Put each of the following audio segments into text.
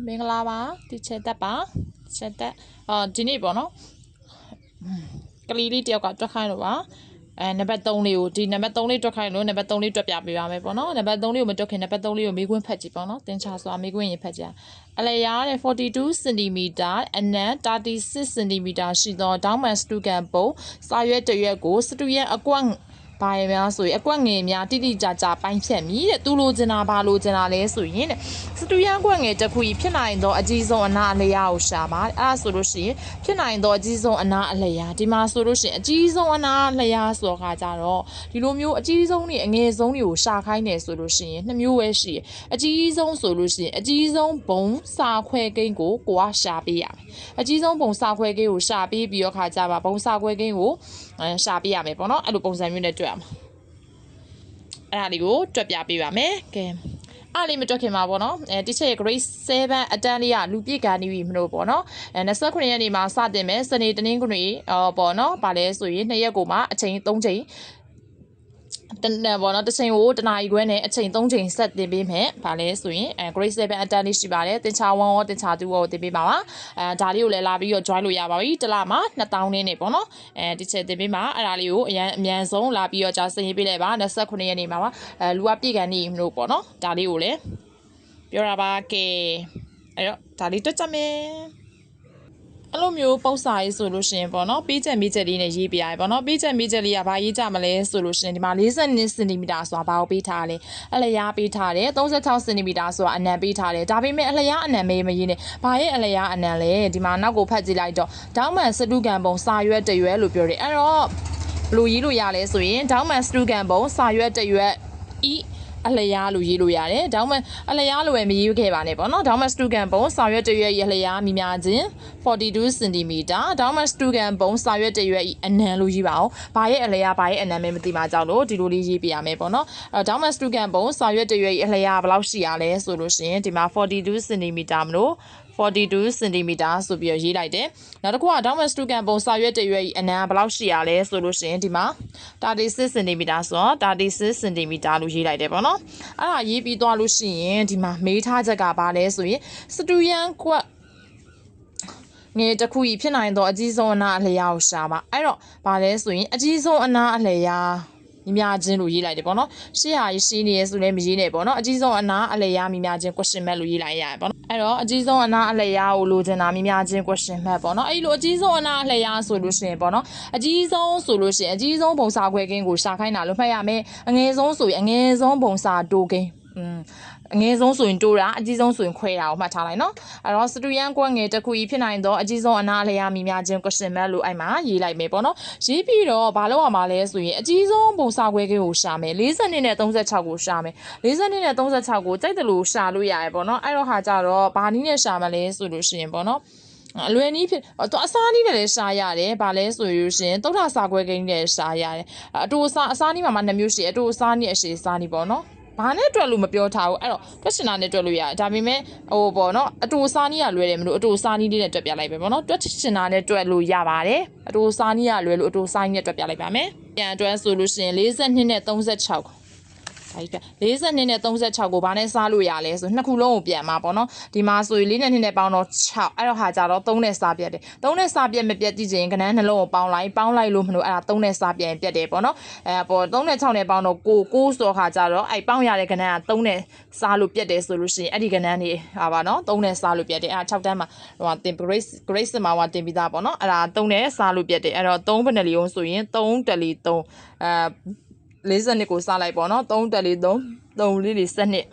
မင်္ဂလာပါဒီချက်တက်ပါချက်တက်ဒီနေ့ပေါ့နော်ကလေးလေးတယောက်ကတွက်ခိုင်းလို့ပါနံပါတ်3လေးကိုဒီနံပါတ်3လေးတွက်ခိုင်းလို့နံပါတ်3လေးတွက်ပြပေးပါမယ်ပေါ့နော်နံပါတ်3လေးကိုမတွက်ခင်နံပါတ်3လေးကိုမေးခွန်းဖတ်ကြည့်ပေါ့နော်သင်ချာစွာမေးခွန်းရင်ဖတ်ကြအလျားတဲ့42 cm အနံ36 cm ရှိသောဒေါင်းမန်စတူကန်ပုံစာရွက်တစ်ရွက်ကိုစတူယန်အကွက်ဘာရများဆိုရင်အကွက်ငယ်များတိတိကျကျပိုင်းဖြတ်မိတဲ့သူလိုချင်တာဘာလိုချင်တာလဲဆိုရင်စတူယန်ကွက်ငယ်တစ်ခုဖြစ်နိုင်သောအကြီးဆုံးအနာအလျားကိုရှာပါအဲ့ဒါဆိုလို့ရှိရင်ဖြစ်နိုင်သောအကြီးဆုံးအနာအလျားဒီမှာဆိုလို့ရှိရင်အကြီးဆုံးအနာအလျားဆိုတော့ခါကြတော့ဒီလိုမျိုးအကြီးဆုံးတွေအငယ်ဆုံးတွေကိုရှာခိုင်းတယ်ဆိုလို့ရှိရင်နှစ်မျိုးပဲရှိတယ်အကြီးဆုံးဆိုလို့ရှိရင်အကြီးဆုံးဘုံစာခွဲကိန်းကိုကိုကရှာပေးရမယ်အကြီးဆုံးဘုံစာခွဲကိန်းကိုရှာပေးပြီးတော့ခါကြပါဘုံစာခွဲကိန်းကိုရှာပေးရမယ်ပေါ့နော်အဲ့လိုပုံစံမျိုးနဲ့တွေ့ရမှာအဲ့ဒါလေးကိုတွက်ပြပေးပါမယ်ကဲအားလေးမတွက်ခင်မှာပေါ့နော်တိချက်ရဲ့ grade 7အတန်းလေးကလူပြည့်ကနေပြီမလို့ပေါ့နော်29ရက်နေ့မှာစတင်မယ်စနေတနင်္ဂနွေပေါ့နော်ဗာလဲဆိုရင်2ရက်ကိုမှအချိန်3ချိန်ပေါ့နော်တစ်ချိန်ကိုတနာရီခွဲနဲ့အချိန်3ချိန်ဆက်တင်ပေးမယ်ဗာလဲဆိုရင်grade 7အတန်းလေးရှိပါတယ်တင်ချာ1ရောတင်ချာ2ရောတင်ပေးပါပါဒါလေးကိုလည်းလာပြီးတော့ join လို့ရပါပြီတစ်လမှာ2000နဲ့ပေါ့နော်ဒီချက်တင်ပေးပါအဲ့ဒါလေးကိုအမြန်ဆုံးလာပြီးတော့ကြာစင်ရေးပေးလိုက်ပါ29ရက်နေ့မှာပါလူကပြည့်ကန်နေမလို့ပေါ့နော်ဒါလေးကိုလည်းပြောတာပါကဲအဲ့တော့ဒါလေးတွက်ကြမယ်အဲ့လိုမျိုးပုံစာရေးဆိုလို့ရှိရင်ပေါ့နော်ပေးချက်မေးချက်လေးနဲ့ရေးပြရတယ်ပေါ့နော်ပေးချက်မေးချက်လေးကဘာရေးကြမလဲဆိုလို့ရှိရင်ဒီမှာ42 cm ဆိုတာဘာကိုပေးထားလဲအလျားပေးထားတယ်36 cm ဆိုတာအနံပေးထားတယ်ဒါပေမဲ့အလျားအနံမေးမရေးနဲ့ဘာရဲ့အလျားအနံလဲဒီမှာနောက်ကိုဖတ်ကြည့်လိုက်တော့ဒေါင်းမန်စတူကန်ပုံစာရွက်တရွက်လို့ပြောတယ်အဲ့တော့ဘယ်လိုရေးလို့ရလဲဆိုရင်ဒေါင်းမန်စတူကန်ပုံစာရွက်တရွက်ဤအလျားလို့ရေးလို့ရတယ်။ဒေါင်းမအလျားလို့ပဲမရေးခဲ့ပါနဲ့ပေါ့နော်။ဒေါင်းမစတူကန်ပုံစာရွက်တရွက်ရဲ့အလျားမြင်များခြင်း42 cm ။ဒေါင်းမစတူကန်ပုံစာရွက်တရွက်အနံလို့ရေးပါအောင်။ဘာရဲ့အလျားဘာရဲ့အနံပဲမသိမှကြောက်လို့ဒီလိုလေးရေးပြရမယ်ပေါ့နော်။ဒေါင်းမစတူကန်ပုံစာရွက်တရွက်အလျားဘယ်လောက်ရှိရလဲဆိုလို့ရှိရင်ဒီမှာ42 cm မလို့42 cm ဆိုပြီးရေးလိုက်တယ်။နောက်တစ်ခုကဒေါင်းမစတူကန်ပုံစာရွက်တရွက်အနံဘယ်လောက်ရှိရလဲဆိုလို့ရှိရင်ဒီမှာ36 cm ဆိုတော့36 cm လို့ရေးလိုက်တယ်ပေါ့နော်။အဲ့ဒါရေးပြီးသွားလို့ရှိရင်ဒီမှာမေးထားချက်ကဘာလဲဆိုရင်စတူယန်ကွက်ငယ်တစ်ခုကြီးဖြစ်နိုင်တော့အကြီးဆုံးအနာအလျားကိုရှာပါအဲ့တော့ဘာလဲဆိုရင်အကြီးဆုံးအနာအလျားမြများချင်းလို့ရေးလိုက်တယ်ပေါ့နော်ရှေ့ဟာရှိနေရဆိုလည်းမရေးနဲ့ပေါ့နော်အကြီးဆုံးအနာအလျားမြများချင်း question mark လို့ရေးလိုက်ရတယ်ပေါ့နော်အဲ့တော့အကြီးဆုံးအနာအလျားကိုလိုချင်တာမြများချင်း question mark ပေါ့နော်အဲ့လိုအကြီးဆုံးအနာအလျားဆိုလို့ရှိရင်ပေါ့နော်အကြီးဆုံးဆိုလို့ရှိရင်အကြီးဆုံးပုံစာခွဲကင်းကိုရှာခိုင်းတာလို့မှတ်ရမယ်အငယ်ဆုံးဆိုရင်အငယ်ဆုံးပုံစာတိုးကင်းအငယ်ဆုံးဆိုရင်တိုးတာအကြီးဆုံးဆိုရင်ခွဲတာကိုမှတ်ထားလိုက်နော်အဲ့တော့စတူယန်ကွက်ငယ်တစ်ခုကြီးဖြစ်နိုင်တော့အကြီးဆုံးအနာအလျားမြများချင်း question mark လို့အဲ့မှာရေးလိုက်မယ်ပေါ့နော်ရေးပြီးတော့ဘာလို့ရမှာလဲဆိုရင်အကြီးဆုံးပုံစာခွဲကင်းကိုရှာမယ်40နဲ့36ကိုရှာမယ်40နဲ့36ကိုကြိုက်တယ်လို့ရှာလို့ရတယ်ပေါ့နော်အဲ့တော့ဟာကြတော့ဘာနည်းနဲ့ရှာမလဲဆိုလို့ရှိရင်ပေါ့နော်အလွယ်နည်းဖြစ်တော့အစားနည်းနဲ့လည်းရှာရတယ်ဗာလဲဆိုလို့ရှင်သုဒ္ဓစာခွဲကိန်းနဲ့ရှာရတယ်အတူအစားနည်းမှာမှ2မျိုးရှိတယ်အတူအစားနည်းအရှိစားနည်းပေါ့နော်ဘာနဲ့တွက်လို့မပြောထားဘူးအဲ့တော့တွက်ချင်တာနဲ့တွက်လို့ရတယ်ဒါပေမဲ့ဟိုပေါ့နော်အတူအစားနည်းကလွယ်တယ်မလို့အတူအစားနည်းလေးနဲ့တွက်ပြလိုက်ပဲပေါ့နော်တွက်ချင်တာနဲ့တွက်လို့ရပါတယ်အတူအစားနည်းကလွယ်လို့အတူအစားနည်းနဲ့တွက်ပြလိုက်ပါမယ်ပြန်တွက်ဆိုလို့ရှင်42နဲ့3642နဲ့36ကိုဘာနဲ့စားလို့ရလဲဆိုနှစ်ခုလုံးကိုပြန်မှာပေါ့နော်ဒီမှာဆိုရင်4နဲ့2နဲ့ပေါင်းတော့6အဲ့တော့ဟာကြတော့3နဲ့စားပြတ်တယ်3နဲ့စားပြတ်မပြတ်ကြည့်ချင်ကဏ္ဍနှလုံးကိုပေါင်းလိုက်လို့မလို့အဲ့ဒါ3နဲ့စားပြတ်ရင်ပြတ်တယ်ပေါ့နော်ပေါ့3နဲ့6နဲ့ပေါင်းတော့9ဆိုခါကြတော့အဲ့ပေါင်းရတဲ့ကဏ္ဍက3နဲ့စားလို့ပြတ်တယ်ဆိုလို့ရှိရင်အဲ့ဒီကဏ္ဍနေဟာပါနော်3နဲ့စားလို့ပြတ်တယ်အဲ့6တန်းမှာဟိုတင် grade မှာဟိုတင်ပြီးသားပေါ့နော်အဲ့ဒါ3နဲ့စားလို့ပြတ်တယ်အဲ့တော့3ဘယ်နှလီအောင်ဆိုရင်3တလီ342ကိုစားလိုက်ပေါ့နော်3တက်လေး3လေးတွေ7နှစ်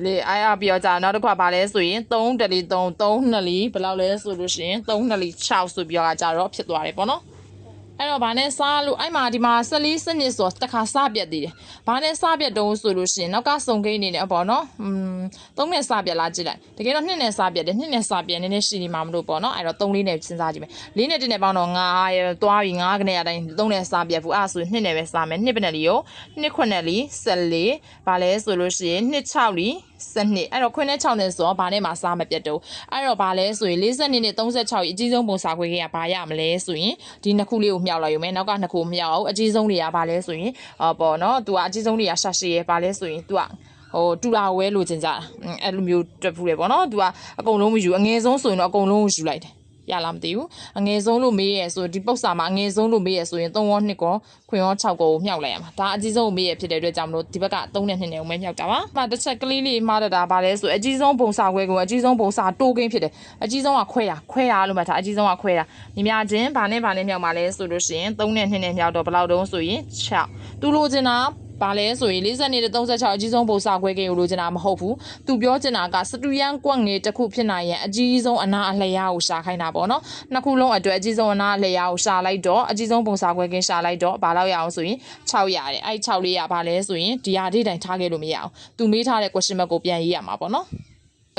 လေးအားအပြောကြနောက်တစ်ခါပါလဲဆိုရင်3တက်လေး3နှစ်လီဘယ်လောက်လဲဆိုလို့ရှိရင်3နှစ်လီ6ဆိုပြောကြတော့ဖြစ်သွားတယ်ပေါ့နော်အဲ့တော့ဘာနဲ့စားလို့အဲ့မှာဒီမှာ14စနစ်ဆိုတခါစားပြတ်သေးတယ်ဘာနဲ့စားပြတ်တုံးဆိုလို့ရှိရင်နောက်ကစုံကိန်းနေတယ်ပေါ့နော်3နဲ့စားပြတ်လားကြည့်လိုက်တကယ်တော့2နဲ့စားပြတ်တယ်2နဲ့စားပြတ်နည်းနည်းရှိနေမှာမလို့ပေါ့နော်အဲ့တော့3လေးနဲ့စဉ်းစားကြည့်မယ်4နဲ့1နဲ့ပေါင်းတော့9ရသွားပြီ9ကနေအတိုင်း3နဲ့စားပြတ်ဘူးအဲ့ဆို2နဲ့ပဲစားမယ်2ပဲနဲ့လီကို2ခွနဲ့လီ14ဘာလဲဆိုလို့ရှိရင်2 6လီ12အဲ့တော့ခွနဲ့6နဲ့ဆိုတော့ဘာနဲ့မှစားမပြတ်တော့အဲ့တော့ဘာလဲဆိုရင်42နဲ့36အကြီးဆုံးပုံစာခွဲကဘာရမလဲဆိုရင်ဒီနှစ်ခုလေးကိုမြောက်လိုက်ရုံပဲနောက်ကနှစ်ခုမြောက်အောင်အကြီးဆုံးတွေကဘာလဲဆိုရင်ပေါ့နော်သူကအကြီးဆုံးတွေကရှာရှည်ရဘာလဲဆိုရင်သူက တူတာဝဲလိုချင်ကြတာအဲ့လိုမျိုးတွက်ဖူးတယ်ပေါ့နော်သူကအကုန်လုံးမယူအငယ်ဆုံးဆိုရင်တော့အကုန်လုံးကိုယူလိုက်တယ်ရလားမသိဘူးအငယ်ဆုံးလို့မေးရဆိုဒီပု္ပ္ပစာမှာအငယ်ဆုံးလို့မေးရဆိုရင်3ရော2ကောခွင်ရော6ကောကိုမြောက်လိုက်ရမှာဒါအကြီးဆုံးကိုမေးရဖြစ်တဲ့အတွက်ကြောင့်မလို့ဒီဘက်က3နဲ့2နဲ့ကိုမဲမြောက်တာပါ။တစ်ချက် ကလေးလေးမှားတာဗာလဲဆိုအကြီးဆုံးပုံစာခွဲကိုအကြီးဆုံးပုံစာတိုးကိန်းဖြစ်တယ်အကြီးဆုံးကခွဲတာလို့မှတ်ထားအကြီးဆုံးကခွဲတာညီမချင်းဗာနဲ့မြောက်မှာလဲဆိုလို့ရှိရင်3နဲ့2နဲ့မြောက်တော့ဘယ်လောက်တုံးဆိုရင်6သူလိုချင်တာဘာလဲဆိုရင်40နဲ့36အကြီးဆုံးပုံစာခွဲကိန်းကိုလိုချင်တာမဟုတ်ဘူးသူပြောချင်တာကစတူယန်ကွက်ငယ်တစ်ခုဖြစ်နိုင်ရင်အကြီးဆုံးအနာအလျားကိုရှာခိုင်းတာပေါ့နော်နှစ်ခုလုံးအတွက်အကြီးဆုံးအနာအလျားကိုရှာလိုက်တော့အကြီးဆုံးပုံစာခွဲကိန်းရှာလိုက်တော့ဘာလို့ရအောင်ဆိုရင်6ရတယ်အဲ့6လေးရဘာလဲဆိုရင်ဒီဟာဒိတ်တိုင်ထားခဲ့လို့မရအောင်သူမေးထားတဲ့ question mark ကိုပြန်ရေးရမှာပေါ့နော်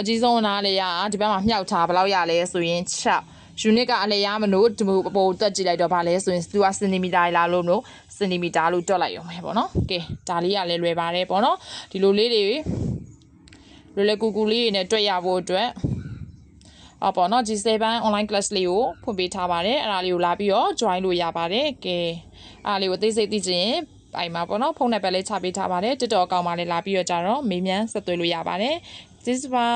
အကြီးဆုံးအနာအလျားဒီဘက်မှာမြှောက်ထားဘယ်လောက်ရလဲဆိုရင်6 unit ကအလျားမလို့ဒီပုံတွက်ကြည့်လိုက်တော့ဗာလဲဆိုရင်သူကစင်တီမီတာလာလို့မလို့စင်တီမီတာလို့တွက်လိုက်ရုံပဲပေါ့နော်ကဲဒါလေးကလည်းလွယ်ပါတယ်ပေါ့နော်ဒီလိုလေးတွေလွယ်ကူကူလေးတွေနဲ့တွက်ရဖို့အတွက်ပေါ့နော် G7 online class လေးကိုဖွင့်ပေးထားပါတယ်အဲ့ဒါလေးကိုလာပြီးတော့ join လို့ရပါတယ်ကဲအဲ့ဒါလေးကိုသိစိတ်သိချင်အိမ်မှာပေါ့နော်ဖုန်းနံပါတ်လေးချပေးထားပါတယ် TikTok အကောင့်မှာလည်းလာပြီးတော့ကြတော့မေးမြန်းဆက်သွယ်လို့ရပါတယ်ကျေးဇူးပါ